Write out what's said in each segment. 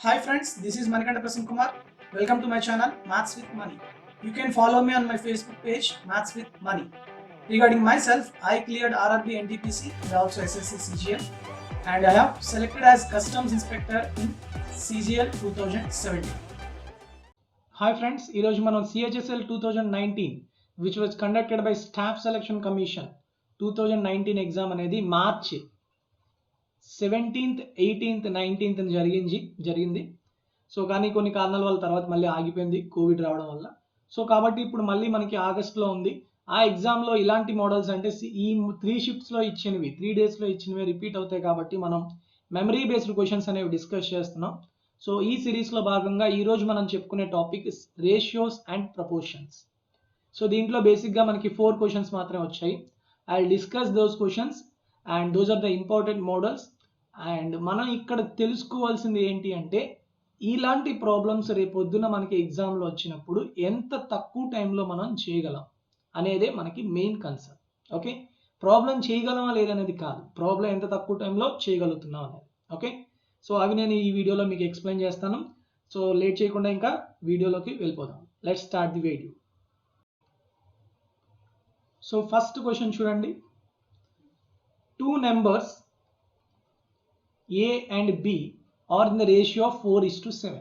Hi friends, this is Manikanda Prasanna Kumar. Welcome to my channel Maths with Money. You can follow me on my Facebook page Maths with Money. Regarding myself, I cleared RRB NTPC and also SSC CGL, and I have selected as Customs Inspector in CGL 2017. Hi friends, ఈరోజు మనం CHSL 2019 which was conducted by Staff Selection Commission 2019 exam అనేది మార్చి 17th, 18th, 19th జరిగింది. So కానీ కొన్ని కారణాల వల్ల తర్వాత మళ్ళీ ఆగిపోయింది కోవిడ్ రావడం వల్ల. సో కాబట్టి ఇప్పుడు మళ్ళీ మనకి ఆగస్ట్లో ఉంది. ఆ ఎగ్జామ్లో ఇలాంటి మోడల్స్ అంటే ఈ 3 షిఫ్ట్స్లో ఇచ్చినవి 3 డేస్లో ఇచ్చినవి రిపీట్ అవుతాయి కాబట్టి మనం మెమరీ బేస్డ్ క్వశ్చన్స్ అనేవి డిస్కస్ చేస్తున్నాం. సో ఈ సిరీస్లో భాగంగా ఈరోజు మనం చెప్పుకునే topic ratios and proportions. So దీంట్లో బేసిక్గా మనకి 4 క్వశ్చన్స్ మాత్రమే వచ్చాయి. I will discuss those questions and those are the important models. And మనం ఇక్కడ తెలుసుకోవాల్సింది ఏంటి అంటే ఇలాంటి ప్రాబ్లమ్స్ రేపొద్దున మనకి ఎగ్జామ్లో వచ్చినప్పుడు ఎంత తక్కువ టైంలో మనం చేయగలం అనేదే మనకి మెయిన్ కన్సర్న్. ఓకే, ప్రాబ్లం చేయగలమా లేదనేది కాదు, ప్రాబ్లం ఎంత తక్కువ టైంలో చేయగలుగుతున్నాం అనేది. ఓకే, సో అవి నేను ఈ వీడియోలో మీకు ఎక్స్ప్లెయిన్ చేస్తాను. సో లేట్ చేయకుండా ఇంకా వీడియోలోకి వెళ్ళిపోదాం. Let's start the video. So first question చూడండి. 2 numbers A and B are in the ratio of 4:7.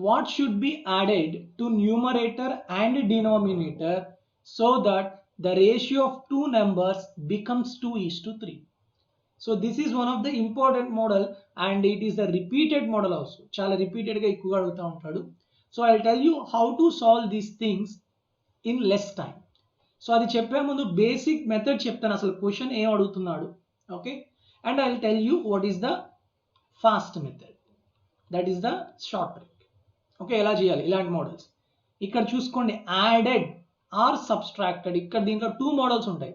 What should be added to numerator and denominator so that the ratio of 2 numbers becomes 2:3? So this is one of the important model and it is a repeated model also. Chala repeated ga ekkuva aduguta untadu. So I'll tell you how to solve these things in less time. So అది చెప్పే ముందు basic method చెప్తాను, అసలు question ఏం అడుగుతున్నాడు. Okay, and I will tell you what is the fast method, that is the short trick. Okay, ఎలా చేయాలి ఇలాంటి మోడల్స్. ఇక్కడ చూసుకోండి, యాడెడ్ ఆర్ సబ్స్ట్రాక్టెడ్. ఇక్కడ దీంట్లో 2 మోడల్స్ ఉంటాయి.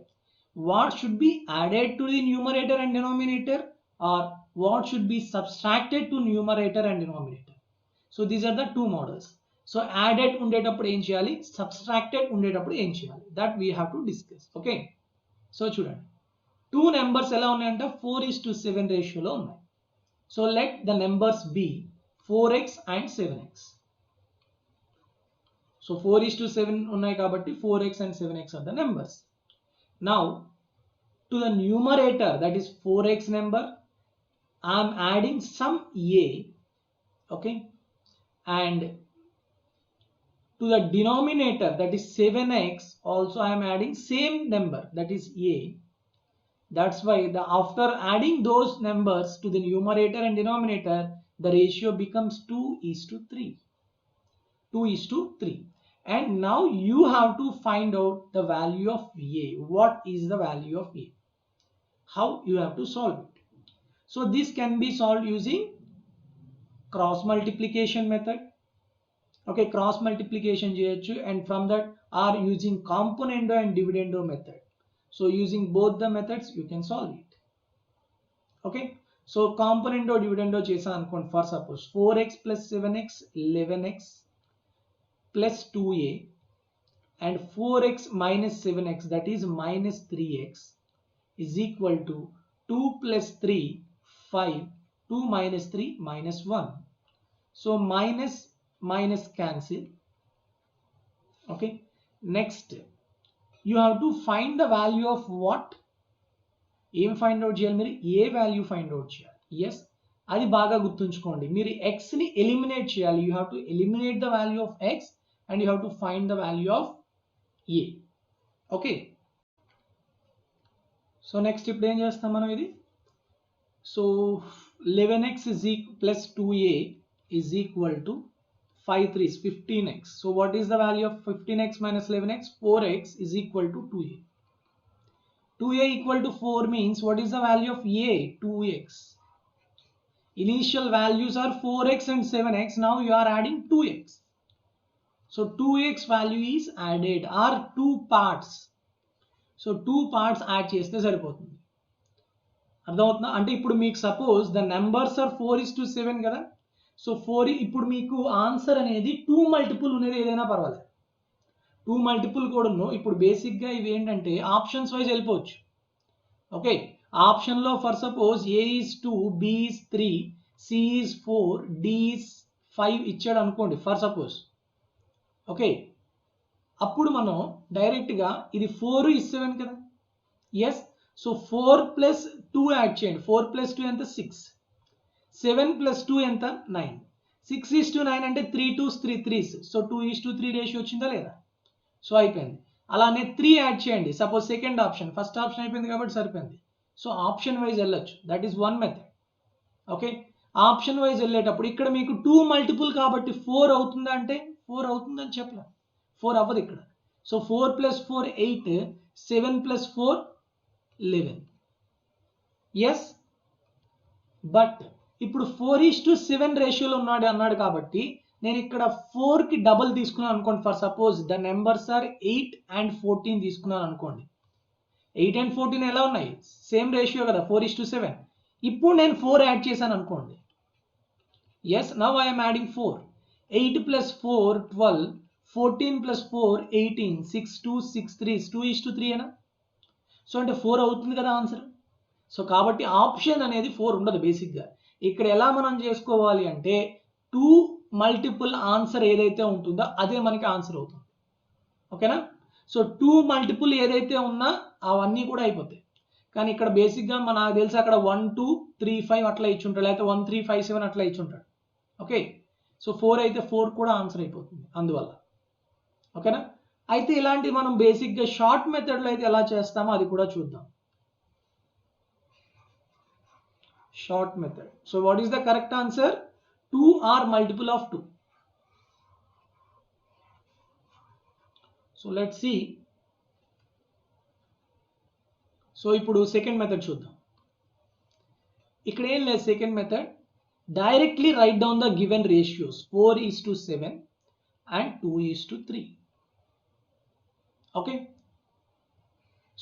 What should be added to the numerator and denominator or what should be subtracted to numerator and denominator. So these are the 2 models. So added ఉండేటప్పుడు ఏం చేయాలి, సబ్స్ట్రాక్టెడ్ ఉండేటప్పుడు ఏం చేయాలి, that we have to discuss. Okay, so చూడండి 2 numbers ఎలా ఉన్నాయంటే 4:7 రేషియోలో ఉన్నాయి. So let the numbers be 4x and 7x. So 4:7 ఉన్నాయి కాబట్టి 4x and 7x are the numbers. Now to the numerator, that is 4x number, I am adding some a. Okay, and to the denominator, that is 7x, also I am adding same number, that is a. That's why after adding those numbers to the numerator and denominator, the ratio becomes 2:3. 2:3. And now you have to find out the value of a. What is the value of a? How you have to solve it? So this can be solved using cross multiplication method. Okay, cross multiplication cheyochu, and from that are using componendo and dividendo method. So using both the methods you can solve it. Okay, so componendo dividendo chesa anukondi, for suppose 4x plus 7x 11x plus 2a and 4x minus 7x, that is minus 3x, is equal to 2 plus 3 5, 2 minus 3 minus 1. So minus cancel. Okay, next you have to find the value of what? ఏం find out చేయాలి, మీరు ఏ value find out చేయాలి. Yes, అది బాగా గుర్తుంచుకోండి. మీరు ఎక్స్ని eliminate చేయాలి. You have to eliminate the value of X and you have to find the value of A. Okay, so next ఇప్పుడు ఏం చేస్తాం మనం ఇది. So 11x plus 2a is equal to 5 3s 15x. So what is the value of 15x minus 11x? 4x is equal to 2a. 2a equal to 4 means what is the value of a? 2x. Initial values are 4x and 7x. Now you are adding 2x. So 2x value is added, are 2 parts. So 2 parts add చేస్తే సరిపోతుంది. అర్థమవుతుందా? అంటే ఇప్పుడు మీకు suppose the numbers are 4:7 కదా. So 4 ఇప్పుడు మీకు answer అనేది 2 మల్టిపుల్ ఉన్నది ఏదైనా పర్వాలేదు, 2 మల్టిపుల్ కూడా ఇప్పుడు బేసిక్గా ఇవి ఏంటంటే ఆప్షన్స్ వైజ్ వెళ్ళిపోవచ్చు. ఓకే, ఆప్షన్లో for suppose a is 2, b is 3, C is 4, D is 5 ఇచ్చాడు అనుకోండి ఫర్ సపోజ్. ఓకే, అప్పుడు మనం డైరెక్ట్గా ఇది 4 is 7 కదా. ఎస్, సో 4 ప్లస్ 2 యాడ్ చేయండి. 4 ప్లస్ 2 ఎంత? 6. 7 ప్లస్ 2 ఎంత? 9. 6:9 అంటే 3 2s 3 3s. సో 2:3 రేషియో వచ్చిందా లేదా? సో అయిపోయింది. అలానే 3 యాడ్ చేయండి. Suppose second option, first option అయిపోయింది కాబట్టి సరిపోయింది. సో ఆప్షన్ వైజ్ వెళ్ళొచ్చు. That is one method. Okay, option wise వెళ్ళేటప్పుడు ఇక్కడ మీకు 2 మల్టిపుల్ కాబట్టి 4 అవుతుందా అంటే 4 అవుతుందని చెప్పలేదు. 4 అవ్వదు ఇక్కడ. So 4 plus 4 8, 7 plus 4 11. Yes, but ఇప్పుడు 4:7 రేషియోలో అన్నాడు కాబట్టి నేను ఇక్కడ 4కి డబుల్ తీసుకున్నాను అనుకోండి. For suppose the numbers are 8 and 14 తీసుకున్నాను అనుకోండి. 8 and 14 ఎలా ఉన్నాయి? సేమ్ రేషియో కదా, 4:7. ఇప్పుడు నేను 4 యాడ్ చేశాను అనుకోండి. Yes, now I'm adding 4. 8 plus 4 12, 14 plus 4 18, 6 2 6 3 2:3 ఏనా? సో అంటే 4 అవుతుంది కదా ఆన్సర్. సో కాబట్టి ఆప్షన్ అనేది 4 ఉండదు బేసిక్గా. ఇక్కడ ఎలా మనం చేసుకోవాలి అంటే 2 మల్టిపుల్ ఆన్సర్ ఏదైతే ఉంటుందో అదే మనకి ఆన్సర్ అవుతుంది. ఓకేనా? సో 2 మల్టిపుల్ ఏదైతే ఉన్నా అవన్నీ కూడా అయిపోతాయి. కానీ ఇక్కడ బేసిక్గా నాకు తెలిసి అక్కడ 1 2 3 5 అట్లా ఇచ్చి ఉంటాడు, లేకపోతే 1 3 5 7 అట్లా ఇచ్చి ఉంటాడు. ఓకే, సో 4 అయితే 4 కూడా ఆన్సర్ అయిపోతుంది అందువల్ల. ఓకేనా? అయితే ఇలాంటి మనం బేసిక్గా షార్ట్ మెథడ్లో అయితే ఎలా చేస్తామో అది కూడా చూద్దాం. Short method. So what is the correct answer? 2 or multiple of 2. So let's see. So ఇప్పుడు సెకండ్ మెథడ్ చూద్దాం. ఇక్కడ ఏం లేదు, second method directly write down the given ratios 4:7 and 2:3. Okay,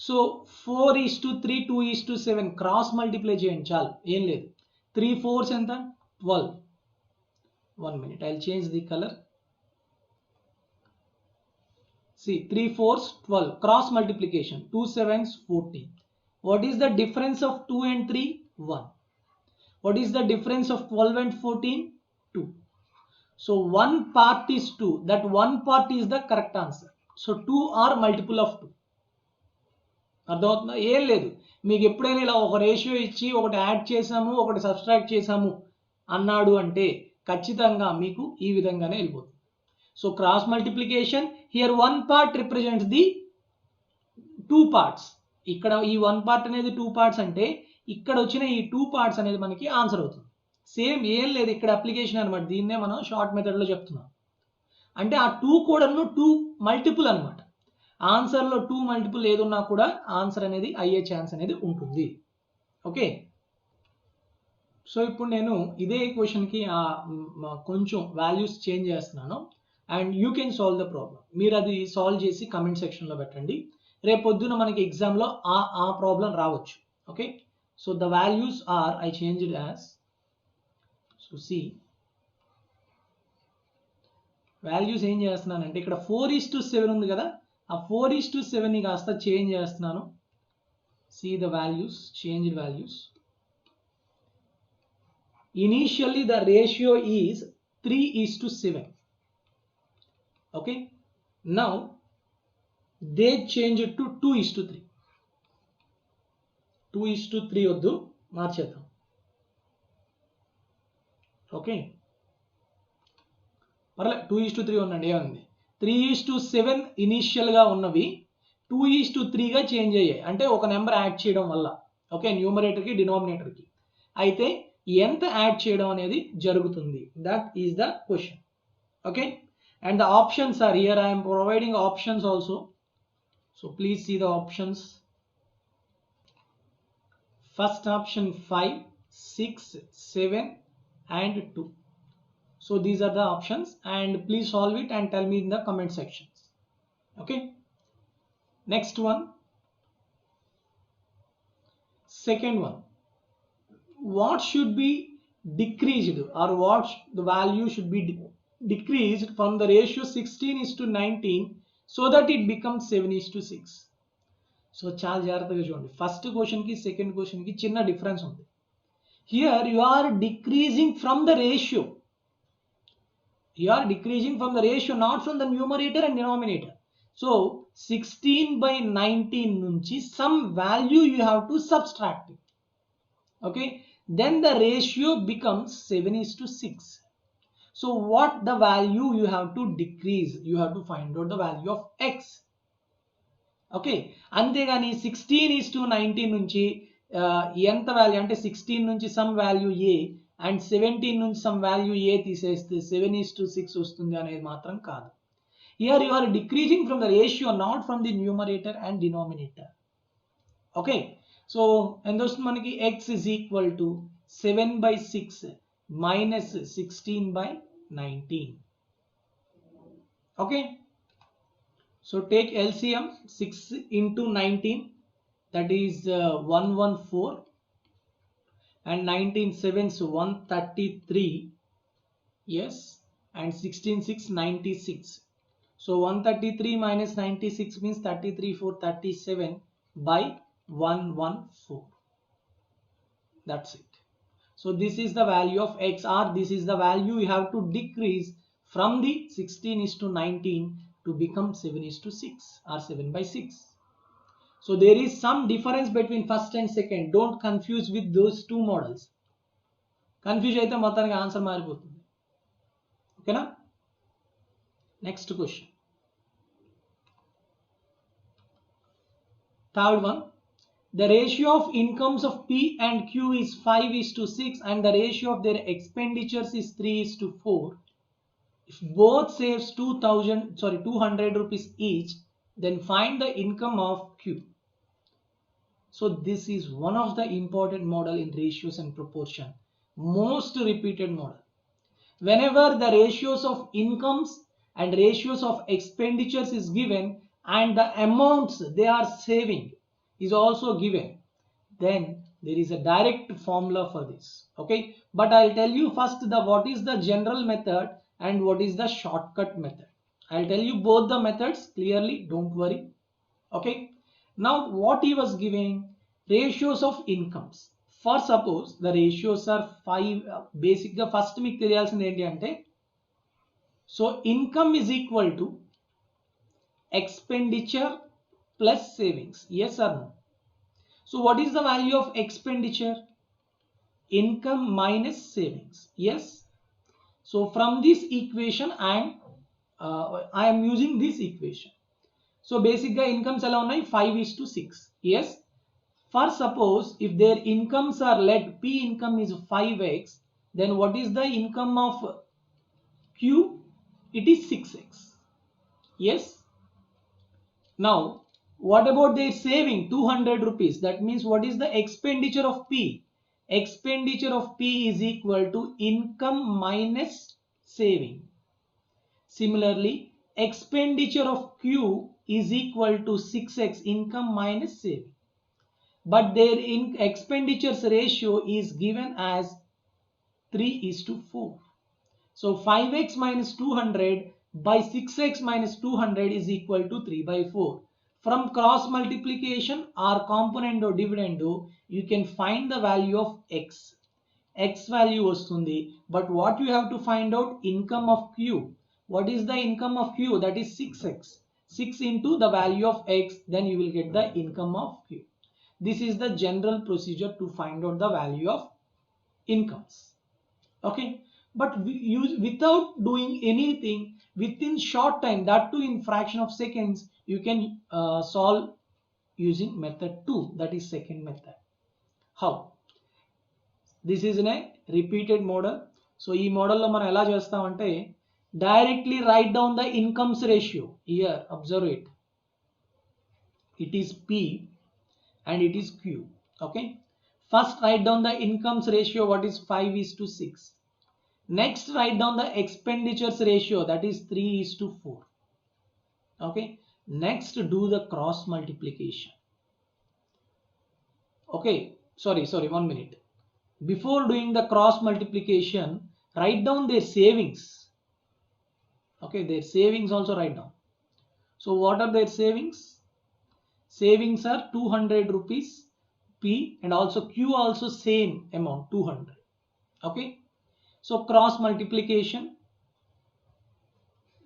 so 4:3 2:7 cross multiply చేయండి చాలు, ఏం లేదు. 3 4s ఎంత? 12. 1 minute, I'll change the color. See, 3 4s 12, cross multiplication, 2 7s 14. What is the difference of 2 and 3? 1. What is the difference of 12 and 14? 2. So one part is 2. That one part is the correct answer. So 2 are multiple of 2. అర్థమవుతుందా? ఏం లేదు, మీకు ఎప్పుడైనా ఇలా ఒక ratio ఇచ్చి ఒకటి add చేసాము ఒకటి సబ్స్ట్రాక్ట్ చేసాము అన్నాడు అంటే ఖచ్చితంగా మీకు ఈ విధంగానే వెళ్ళిపోతుంది. So cross multiplication, here one part represents the 2 parts. ఇక్కడ ఈ 1 part అనేది 2 parts అంటే ఇక్కడ వచ్చిన ఈ 2 parts అనేది మనకి ఆన్సర్ అవుతుంది. సేమ్ ఏం లేదు, ఇక్కడ అప్లికేషన్ అనమాట. దీన్నే మనం షార్ట్ మెథడ్లో చెప్తున్నాం. అంటే ఆ 2 కూడా 2 మల్టిపుల్ అనమాట. ఆన్సర్లో 2 మల్టిపుల్ ఏదున్నా కూడా ఆన్సర్ అనేది అయ్యే ఛాన్స్ అనేది ఉంటుంది. ఓకే, సో ఇప్పుడు నేను ఇదే క్వశ్చన్కి కొంచెం వాల్యూస్ చేంజ్ చేస్తున్నాను and you can solve the problem. మీరు అది సాల్వ్ చేసి కమెంట్ సెక్షన్లో పెట్టండి. రేపు పొద్దున మనకి ఎగ్జామ్లో ఆ ప్రాబ్లం రావచ్చు. Okay, so the values are, I change it as, so see values ఏం చేస్తున్నానంటే ఇక్కడ 4:7 ఉంది కదా, ఆ 4:7ని కాస్త చేంజ్ చేస్తున్నాను. See the values, change values. Initially the ratio is 3:7. Okay, now they change it to 2:3. 2:3 వద్దు, మార్చేద్దాం. ఓకే, పర్లేదు 2:3 ఉండండి, ఏముంది. 3:7 ఇనీషియల్గా ఉన్నవి 2:3గా చేంజ్ అయ్యాయి, అంటే ఒక నెంబర్ యాడ్ చేయడం వల్ల. ఓకే, న్యూమరేటర్కి డినామినేటర్కి. అయితే ఎంత యాడ్ చేయడం అనేది జరుగుతుంది, that is the question. Okay, and the options are here. I'm providing options also, so please see the options. First option 5 6 7 and 2. So these are the options and please solve it and tell me in the comment sections. Okay, next one, second one. What should be decreased, or what the value should be decreased from the ratio 16:19 so that it becomes 7:6? So చాలా జాగ్రత్తగా చూడండి. First క్వశ్చన్కి second క్వశ్చన్కి చిన్న difference ఉంది. Here you are decreasing from the ratio. You are decreasing from the ratio, not from the numerator and denominator. So 16 by 19 nunchi some value you have to subtract it. Okay, then the ratio becomes 7:6. So what the value you have to decrease? You have to find out the value of x. Okay, అంతేగాని 16:19 నుంచి ఎంత value అంటే 16 నుంచి some value A and 17 నుంచి some value ఏ తీసేస్తే 7:6 వస్తుంది అనేది మాత్రం కాదు. Here you are decreasing from the ratio, not from the numerator and denominator. Okay, so ఎంత వస్తుంది మనకి? x is equal to 7/6 minus 16/19. Okay, so take LCM. 6 into 19, that is 114, and 19 sevens 133. Yes, and 16 6 96. So 133 minus 96 means 33 4 37 by 114. That's it. So this is the value of x, or this is the value you have to decrease from the 16:19 to become 7:6 or 7/6. So there is some difference between first and second. Don't confuse with those two models. Confuse aithe మొత్తానికి answer మారిపోతుంది. ఓకేనా? Next question, third one. The ratio of incomes of P and Q is 5:6 and the ratio of their expenditures is 3:4. If both saves 200 rupees each, then find the income of Q. So this is one of the important model in ratios and proportion, most repeated model. Whenever the ratios of incomes and ratios of expenditures is given and the amounts they are saving is also given, then there is a direct formula for this. Okay, but I'll tell you first what is the general method and what is the shortcut method. I'll tell you both the methods clearly, don't worry. Okay, now what he was giving, ratios of incomes. For suppose the ratios are 5, basic ga first meeku teliyalsindi enti ante, so income is equal to expenditure plus savings. Yes or no? So what is the value of expenditure? Income minus savings. Yes. So from this equation I am using this equation. So basically incomes ela unnai 5:6. Yes. For suppose if their incomes are let P income is 5x, then what is the income of Q? It is 6x. Yes. Now what about their saving 200 rupees? That means what is the expenditure of P? Expenditure of P is equal to income minus saving. Similarly, expenditure of Q is equal to 6x, income minus saving. But their expenditures ratio is given as 3:4. So 5x minus 200 by 6x minus 200 is equal to 3/4. From cross multiplication or component or dividend, you can find the value of x. X value vastundi, but what you have to find out? Income of Q. What is the income of Q? That is 6x. 6 into the value of x, then you will get the income of Q. This is the general procedure to find out the value of incomes. Okay, but without doing anything, within short time, that too in fraction of seconds, you can solve using method 2, that is second method. How? This is in a repeated model. So ee model lo మనం ఎలా చేస్తామంటే, directly write down the incomes ratio. Here observe it, it is P and it is Q. Okay, first write down the incomes ratio, what is 5:6. Next write down the expenditures ratio, that is 3:4. Okay, next do the cross multiplication. Okay, sorry 1 minute. Before doing the cross multiplication, write down their savings. Okay, their savings also write down. So what are their savings? Savings are 200 rupees P, and also Q also same amount 200. Okay, so cross multiplication,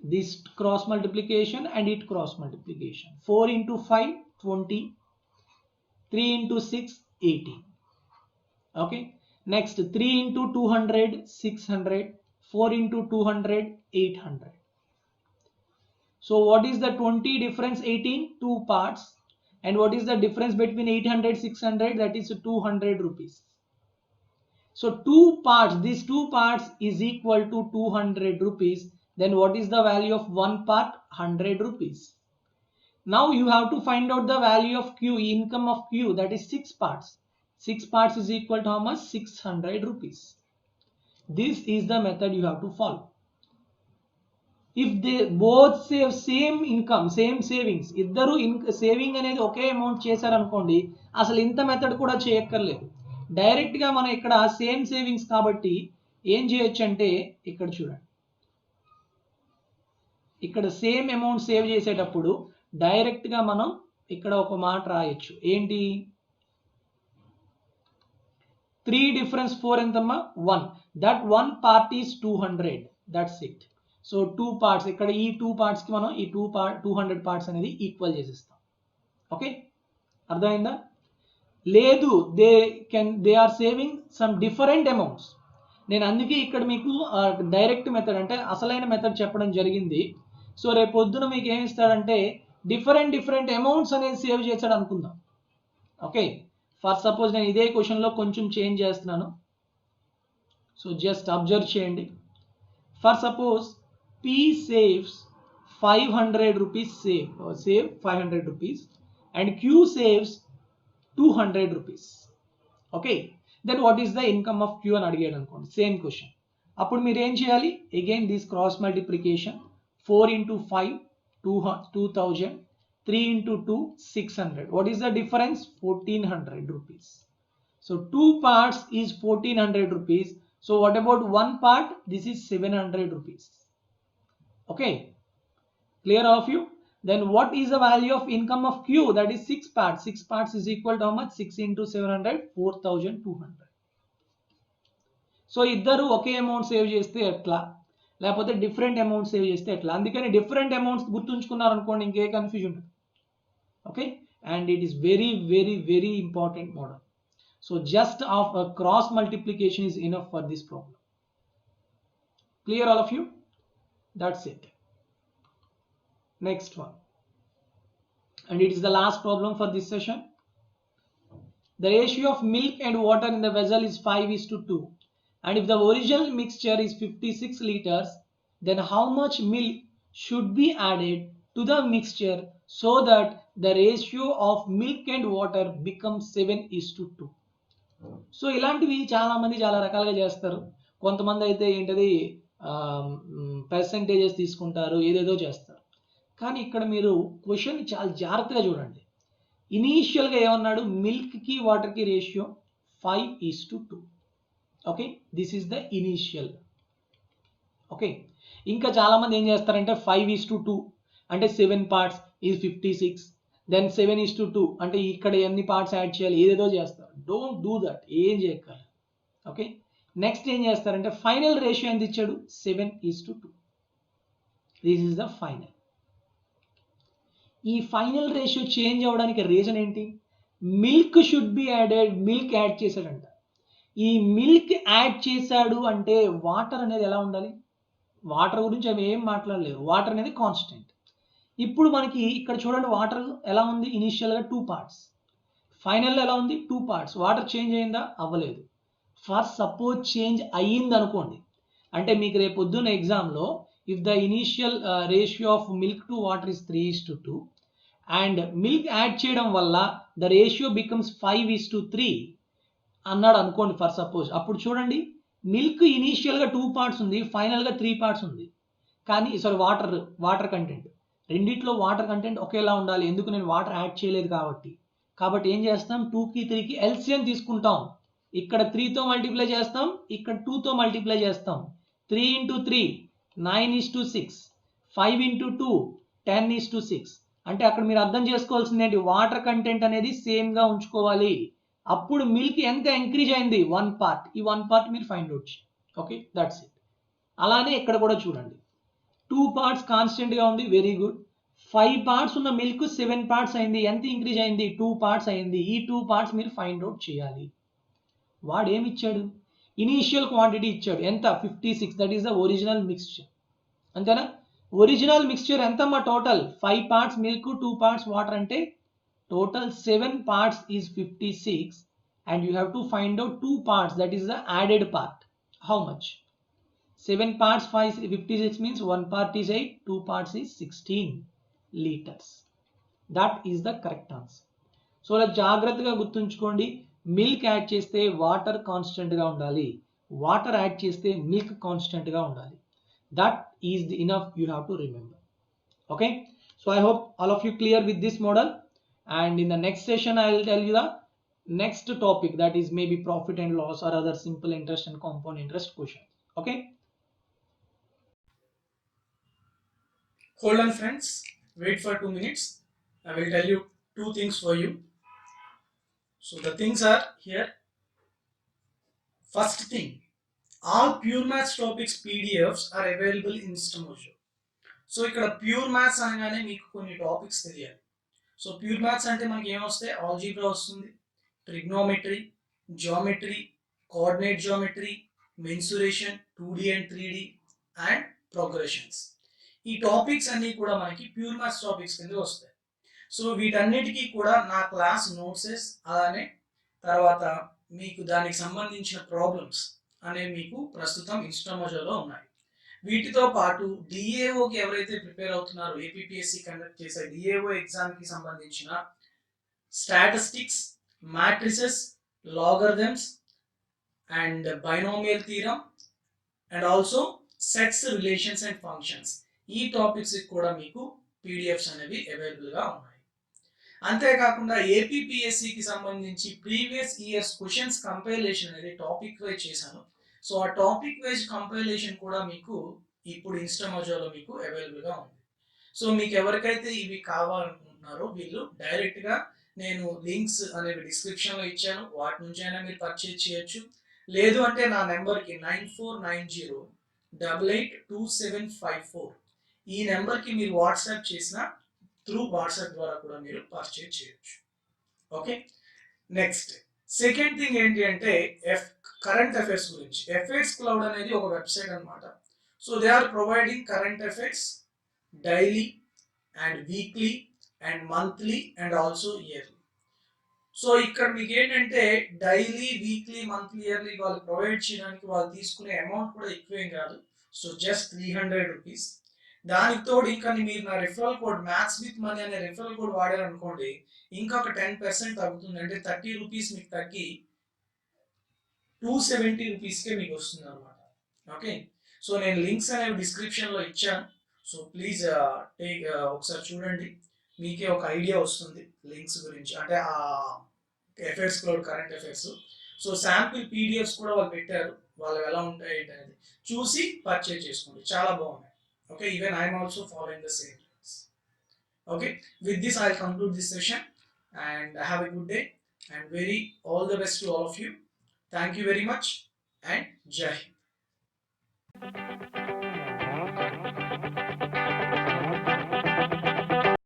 this cross multiplication and it cross multiplication. 4 into 5 20, 3 into 6 18. Okay, next 3 into 200 600, 4 into 200 800. So what is the 20 difference? 18, 2 parts. And what is the difference between 800 600? That is 200 rupees. So 2 parts, these 2 parts is equal to 200 rupees. Then what is the value of 1 part? 100 rupees. Now you have to find out the value of Q, income of Q, that is 6 parts. 6 parts is equal to how much? 600 rupees. This is the method you have to follow. If they both save same income, same savings, ఇద్దరు saving అనేది ఒకే amount చేశారనుకోండి, అసలు ఇంత method కూడా చేయక్కర్లేదు. Direct గా మనం ఇక్కడ సేమ్ సేవింగ్స్ కాబట్టి ఏం చేయొచ్చు అంటే ఇక్కడ చూడండి, ఇక్కడ సేమ్ అమౌంట్ సేవ్ చేసేటప్పుడు డైరెక్ట్ గా మనం ఇక్కడ ఒక మాట రాయొచ్చు. ఏంటి? 3 డిఫరెన్స్ 4 ఎంతమ్మా? 1. That 1 part is 200. That's it. So 2 parts, ఇక్కడ ఈ 2 పార్ట్స్ కి మనం ఈ 200 పార్ట్స్ అనేది ఈక్వల్ చేసేస్తాం. ఓకే, అర్థమైందా? లేదు, they are saving some different amounts. నేను అందుకే ఇక్కడ మీకు డైరెక్ట్ మెథడ్ అంటే అసలైన మెథడ్ చెప్పడం జరిగింది. సో రేపు పొద్దున మీకు ఏమి ఇస్తాడంటే డిఫరెంట్ అమౌంట్స్ అనేది సేవ్ చేశాడు అనుకుందాం. ఓకే, ఫర్ సపోజ్ నేను ఇదే క్వశ్చన్లో కొంచెం చేంజ్ చేస్తున్నాను. సో జస్ట్ అబ్జర్వ్ చేయండి. For suppose P saves 500 rupees, save 500 rupees, and Q saves 200 rupees. Okay, then what is the income of Q అని అడిగాడు అనుకోండి, సేమ్ క్వశ్చన్. అప్పుడు మీరు ఏం చేయాలి? Again this cross multiplication. 4 into 5 2000, 3 into 2 600. What is the difference? 1400 rupees. So 2 parts is 1400 rupees. So what about 1 part? This is 700 rupees. Okay, clear all of you? Then what is the value of income of Q? That is 6 parts. 6 parts is equal to how much? 6 into 700, 4200. So ఇద్దరు ఒకే amount save చేస్తే ఎట్లా, లేకపోతే different amount save చేస్తే ఎట్లా? అందుకని different amounts గుర్తుంచుకున్నారు అనుకోండి, ఇంకే confusion ఉంటుంది. Okay, and it is very very very important model. So just of cross multiplication is enough for this problem. Clear all of you? That's it. Next one, and it is the last problem for this session. The ratio of milk and water in the vessel is 5:2, and if the original mixture is 56 liters, then how much milk should be added to the mixture so that the ratio of milk and water becomes 7:2? So ఇలాంటివి చాలా మంది చాలా రకాలుగా చేస్తారు. కొంతమంది అయితే ఏంటది percentages తీసుకుంటారు, ఏదేదో చేస్తారు. కానీ ఇక్కడ మీరు క్వశ్చన్ చాలా జాగ్రత్తగా చూడండి. ఇనీషియల్గా ఏమన్నాడు? మిల్క్కి వాటర్కి ratio 5:2. Okay, this is the initial. Okay, ఇంకా చాలామంది ఏం చేస్తారంటే 5:2 అంటే 7 parts ఈజ్ 56, దెన్ 7:2 అంటే ఇక్కడ ఎన్ని పార్ట్స్ యాడ్ చేయాలి, ఏదేదో చేస్తారు. డోంట్ డూ దట్, ఏం చేయగలరు. ఓకే, నెక్స్ట్ ఏం చేస్తారంటే ఫైనల్ రేషియో ఎంత ఇచ్చాడు? 7:2. This is the final. ఈ ఫైనల్ రేషియో చేంజ్ అవ్వడానికి రీజన్ ఏంటి? Milk should be added. Milk add చేశాడంట. ఈ మిల్క్ యాడ్ చేశాడు అంటే వాటర్ అనేది ఎలా ఉండాలి? వాటర్ గురించి అవి ఏం మాట్లాడలేరు, వాటర్ అనేది కాన్స్టెంట్. ఇప్పుడు మనకి ఇక్కడ చూడండి, వాటర్ ఎలా ఉంది? ఇనీషియల్గా 2 parts, ఫైనల్లో ఎలా ఉంది? 2 parts. వాటర్ చేంజ్ అయిందా? అవ్వలేదు. ఫర్ సపోజ్ చేంజ్ అయ్యింది అనుకోండి, అంటే మీకు రేపు పొద్దున్న ఎగ్జామ్లో if the initial ratio of milk to water is 3:2 and milk add చేయడం వల్ల ద రేషియో బికమ్స్ 5:3 అన్నాడు అనుకోండి ఫర్ సపోజ్. అప్పుడు చూడండి, మిల్క్ ఇనీషియల్గా 2 parts ఉంది, ఫైనల్గా 3 parts ఉంది. కానీ సారీ వాటర్ కంటెంట్ రెండిట్లో వాటర్ కంటెంట్ ఒకేలా ఉండాలి. ఎందుకు? నేను వాటర్ యాడ్ చేయలేదు కాబట్టి ఏం చేస్తాం? 2కి 3కి ఎల్సిఎం తీసుకుంటాం. ఇక్కడ 3తో మల్టిప్లై చేస్తాం, ఇక్కడ 2తో మల్టిప్లై చేస్తాం. 3 into 3 9:6, 5 into 2 10:6. అంటే అక్కడ మీరు అర్థం చేసుకోవాల్సింది ఏంటి? వాటర్ కంటెంట్ అనేది సేమ్గా ఉంచుకోవాలి. అప్పుడు మిల్క్ ఎంత ఇంక్రీజ్ అయింది 1 పార్ట్. ఈ 1 పార్ట్ మీరు ఫైండ్ అవుట్ చేయండి. Okay, that's it. అలానే ఇక్కడ కూడా చూడండి, 2 పార్ట్స్ కాన్స్టెంట్ గా ఉంది, వెరీ గుడ్. 5 పార్ట్స్ ఉన్న మిల్క్ 7 పార్ట్స్ అయింది, ఎంత ఇంక్రీజ్ అయింది 2 పార్ట్స్ అయింది. ఈ 2 పార్ట్స్ మీరు ఫైండ్ అవుట్ చేయాలి. వాడు ఏమి ఇచ్చాడు, ఇనీషియల్ క్వాంటిటీ ఇచ్చాడు, ఎంత 56, that is the original mixture. అంతేనా? ఒరిజినల్ మిక్స్చర్ ఎంతమ్మా total 5 parts milk 2 parts water అంటే total 7 parts is 56 and you have to find out 2 parts, that is the added part. How much? 7 parts 56 means 1 part is 8, 2 parts is 16 liters. That is the correct answer. So ఇలా జాగ్రత్తగా గుర్తుంచుకోండి, milk add చేస్తే water constant గా ఉండాలి, water add చేస్తే milk constant గా ఉండాలి. That is the enough you have to remember. Okay, so I hope all of you clear with this model. And in the next session I will tell you the next topic, that is maybe profit and loss or other simple interest and compound interest questions. Okay, Hold on friends, wait for 2 minutes. I will tell you 2 things for you. So the things are here. First thing, all pure maths topics PDFs are available in Instamojo. So ఇక్కడ pure maths అనగానే మీకు కొన్ని topics తెలియాలి. So pure maths అంటే మనకి ఏమొస్తాయి, algebra వస్తుంది, trigonometry, geometry, coordinate geometry, mensuration, 2D and 3D and progressions. ఈ టాపిక్స్ అన్నీ కూడా మనకి ప్యూర్ మ్యాథ్స్ టాపిక్స్ కింద వస్తాయి. సో వీటన్నిటికీ కూడా నా క్లాస్ నోట్సెస్, అలానే తర్వాత మీకు దానికి సంబంధించిన ప్రాబ్లమ్స్ అనేవి మీకు ప్రస్తుతం ఇన్స్టామోజోలో ఉన్నాయి. వీటితో పాటు డిఏఓకి ఎవరైతే ప్రిపేర్ అవుతున్నారో, ఏపీపీఎస్సి కండక్ట్ చేసే డిఏఓ ఎగ్జామ్కి సంబంధించిన statistics, matrices, logarithms and binomial theorem and also sets, relations and functions, ఈ టాపిక్స్ కూడా మీకు పీడిఎఫ్స్ అనేవి అవైలబుల్గా ఉన్నాయి. అంతేకాకుండా ఏపీపీఎస్సికి సంబంధించి ప్రీవియస్ ఇయర్స్ క్వశ్చన్స్ కంపైలేషన్ అనేది టాపిక్ వైజ్ చేశాను. సో ఆ టాపిక్ వైజ్ కంపైలేషన్ కూడా మీకు ఇప్పుడు ఇన్స్టామోజోలో మీకు అవైలబుల్గా ఉంది. సో మీకు ఎవరికైతే ఇవి కావాలనుకుంటున్నారో వీళ్ళు డైరెక్ట్గా నేను లింక్స్ అనేవి డిస్క్రిప్షన్లో ఇచ్చాను, వాటి నుంచి అయినా మీరు పర్చేజ్ చేయొచ్చు. లేదు అంటే నా నెంబర్కి 9490882754 ఈ నెంబర్కి మీరు వాట్సాప్ చేసిన త్రూ వాట్సాప్ ద్వారా కూడా మీరు పర్చేజ్ చేయొచ్చు. ఓకే, నెక్స్ట్ సెకండ్ థింగ్ ఏంటి అంటే కరెంట్ అఫైర్స్ గురించి. ఎఫైర్స్ క్లౌడ్ అనేది ఒక వెబ్సైట్ అనమాట. So they are providing current affairs daily and weekly and monthly and also yearly. So ఇక్కడ మీకు ఏంటంటే డైలీ, వీక్లీ, మంత్లీ, ఇయర్లీ వాళ్ళు ప్రొవైడ్ చేయడానికి వాళ్ళు తీసుకునే అమౌంట్ కూడా ఎక్కువేం కాదు. So just 300 rupees. దానికి తోడు ఇంకా మీరు నా referral code maths with money అనే రిఫరల్ కోడ్ వాడారనుకోండి, ఇంకొక 10% తగ్గుతుంది. అంటే 30 రూపీస్ మీకు తగ్గి 270 రూపీస్కే మీకు వస్తుంది అనమాట. ఓకే, సో నేను లింక్స్ అనేవి డిస్క్రిప్షన్లో ఇచ్చాను. సో ప్లీజ్ ఒకసారి చూడండి, మీకే ఒక ఐడియా వస్తుంది లింక్స్ గురించి, అంటే ఆ affairs cloud current affairs. So sample PDFs కూడా వాళ్ళు పెట్టారు, వాళ్ళు ఎలా ఉంటాయి ఏంటనేది చూసి పర్చేజ్ చేసుకోండి, చాలా బాగున్నాయి. Okay, even I am also following the same rules. Okay, with this I'll conclude this session and have a good day and very all the best to all of you. Thank you very much and Jai Hind.